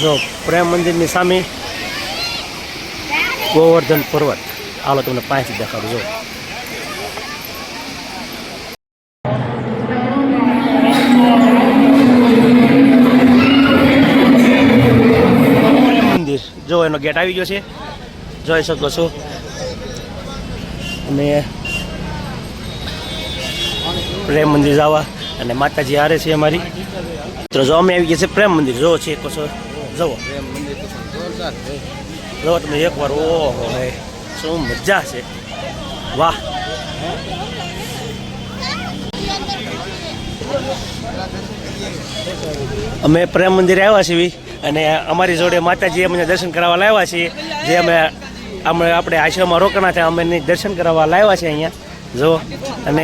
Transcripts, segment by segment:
જો પ્રેમ મંદિરની સામે ગોવર્ધન પર્વત. હાલો તમને પાસેથી દેખાડું. જો મંદિર, જો એનો ગેટ આવી ગયો છે, જોઈ શકો છો. અને પ્રેમ મંદિર જવા અને માતાજી હારે છે અમારી. તો જો અમે આવી ગયા છે પ્રેમ મંદિર. જો છે કહો છો, જુઓ જો તમે એકવાર. ઓહો હે, શું મજા છે, વાહ. અમે પ્રેમ મંદિરે આવ્યા છીએ અને અમારી જોડે માતાજી અમને દર્શન કરાવવા લાવ્યા છીએ. જે અમે આપણે આશ્રમમાં રોકાણા છે, અમે દર્શન કરાવવા લાવ્યા છે અહીંયા. જો અને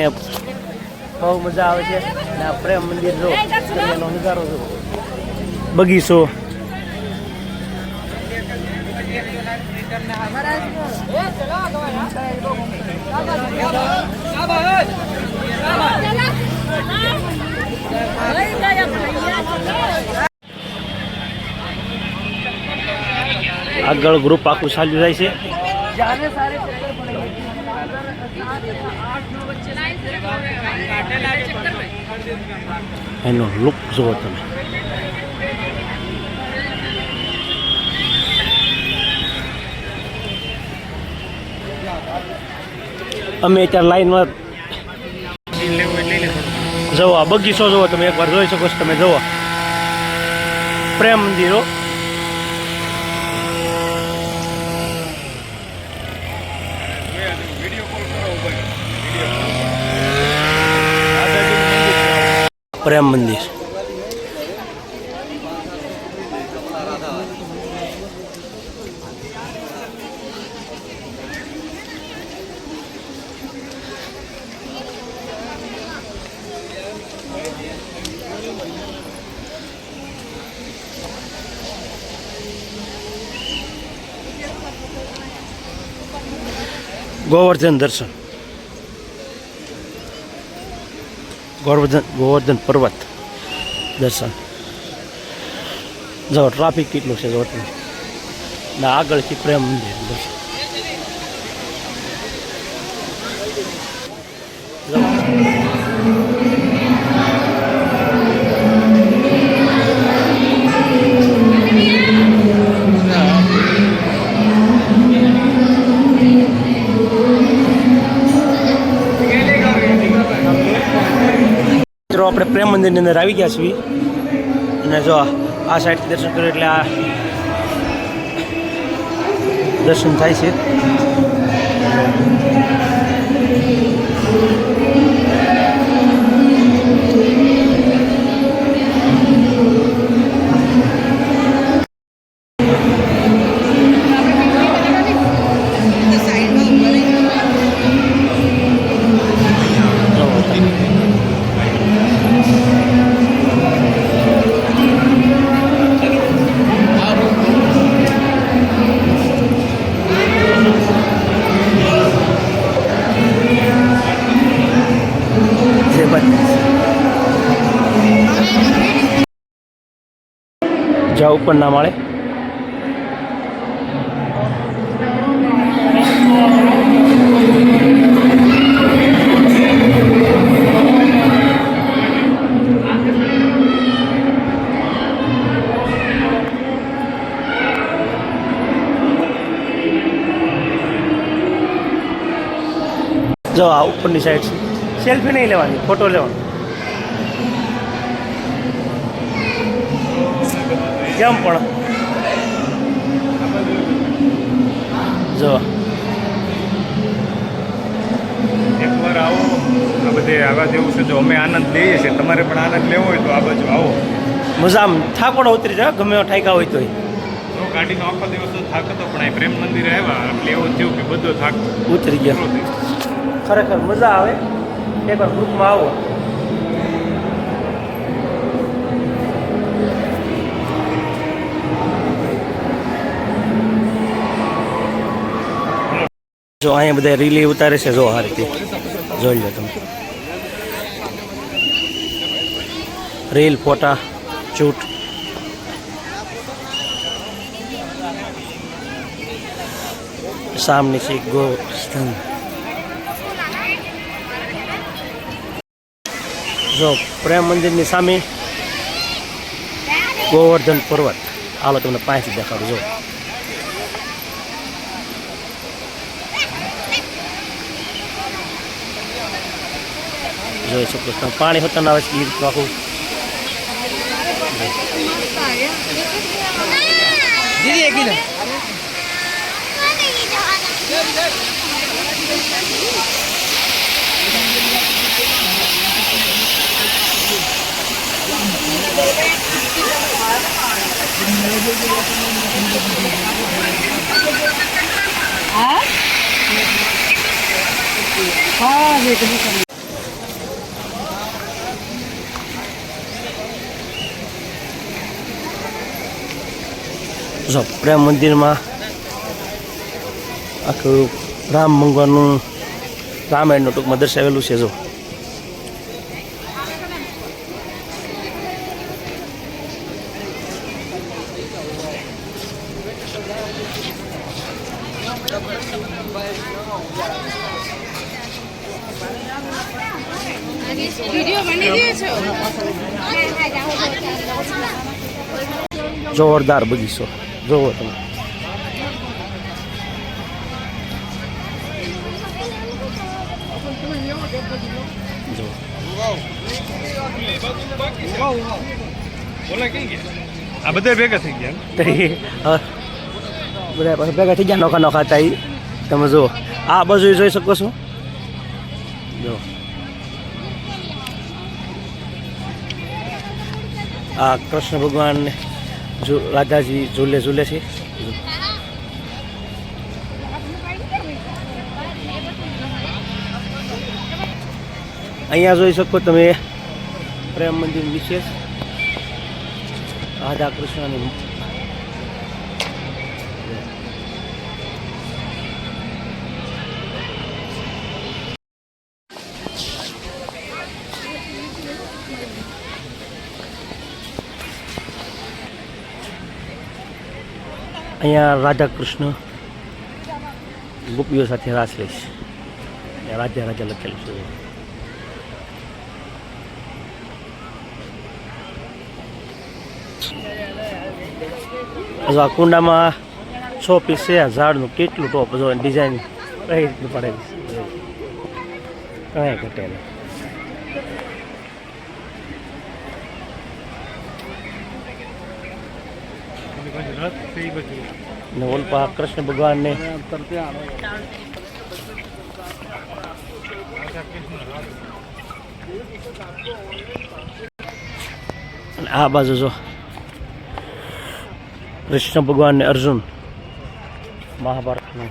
બહુ મજા આવે છે. અને આ પ્રેમ મંદિર જો એનો નજારો જો, બગીચો. આગળ ગ્રુપ આખું ચાલ્યું જાય છે. એનો લુક જુઓ તમે. અમે અત્યારે લાઈનમાં જવો. આ બગીચો જુઓ તમે, એકવાર જોઈ શકો છો તમે. જુઓ પ્રેમ મંદિરો. પ્રેમ મંદિર. ગોવર્ધન દર્શન, ગોવર્ધન પર્વત દર્શન. જો ટ્રાફિક કેટલું છે જો તમે. ના આગળથી પ્રેમ મંદિર દર્શન. આપણે પ્રેમ મંદિરની અંદર આવી ગયા છીએ અને જો આ સાઈડથી દર્શન કર્યું એટલે આ દર્શન થાય છે. જાઓ ઉપર ના મળે. જો આ ઉપરની સાઈડ છે. સેલ્ફી નહીં લેવાની, ફોટો લેવાનો. કેમ પણ જો એકવાર આવો, આ બધે આવા જેવું છે. જો અમે આનંદ લઈએ છીએ, તમારે પણ આનંદ લેવો હોય તો આ બાજુ આવો. મજા આમ થાકોડો ઉતરી જાય, ગમે એવો ઠાકા હોય તોય. તો ગાડીનો આખો દિવસ તો થાક હતો, પણ આ પ્રેમ મંદિરે આવ્યા એટલે એવું થયું કે બધો થાક ઉતરી ગયો. ખરેખર મજા આવે. એકવાર ગ્રુપમાં આવો. જો અહીંયા બધા રીલી ઉતારે છે. જો આ રીતે જોઈ લો તમે. રીલ, ફોટા, શૂટ. સામને છે ગોવર્ધન. જો પ્રેમ મંદિરની સામે ગોવર્ધન પર્વત. હાલો તમને પાસેથી દેખાડું. જો જોઈ શકો છો પાણી હોતા ના આવે છે એ રીતનું આખું. દીદી એક કિલો જો પ્રેમ મંદિરમાં આખું રામ ભગવાનનું રામાયણનું ટૂંકમાં દર્શાવેલું છે. જો વિડિયો બની રહ્યો છો. જોરદાર બગીચો જોવો તમે. જો આ બધા ભેગા થઈ ગયા. તો એ બધા પાછા ભેગા થઈ ગયા નોખા નોખા હતા. તમે જુઓ આ બાજુ જોઈ શકો છો. જો આ કૃષ્ણ ભગવાન રાધાજી ઝૂલે ઝૂલે છે. અહીંયા જોઈ શકો તમે પ્રેમ મંદિર વિશેષ રાધા કૃષ્ણની. અહીંયા રાધા કૃષ્ણ ગોપીઓ સાથે રાસ લે છે. રાધા રાજા લખેલું છે. આ કુંડામાં 6 પીસ છે. આ ઝાડનું કેટલું ટોપ જો ડિઝાઇન કઈ રીતનું પડેલી છે. કઈ ઘટે નહીં. ને ઓલપા કૃષ્ણ ભગવાનને અને આ બાજુ જો કૃષ્ણ ભગવાન ને અર્જુન મહાભારતનું.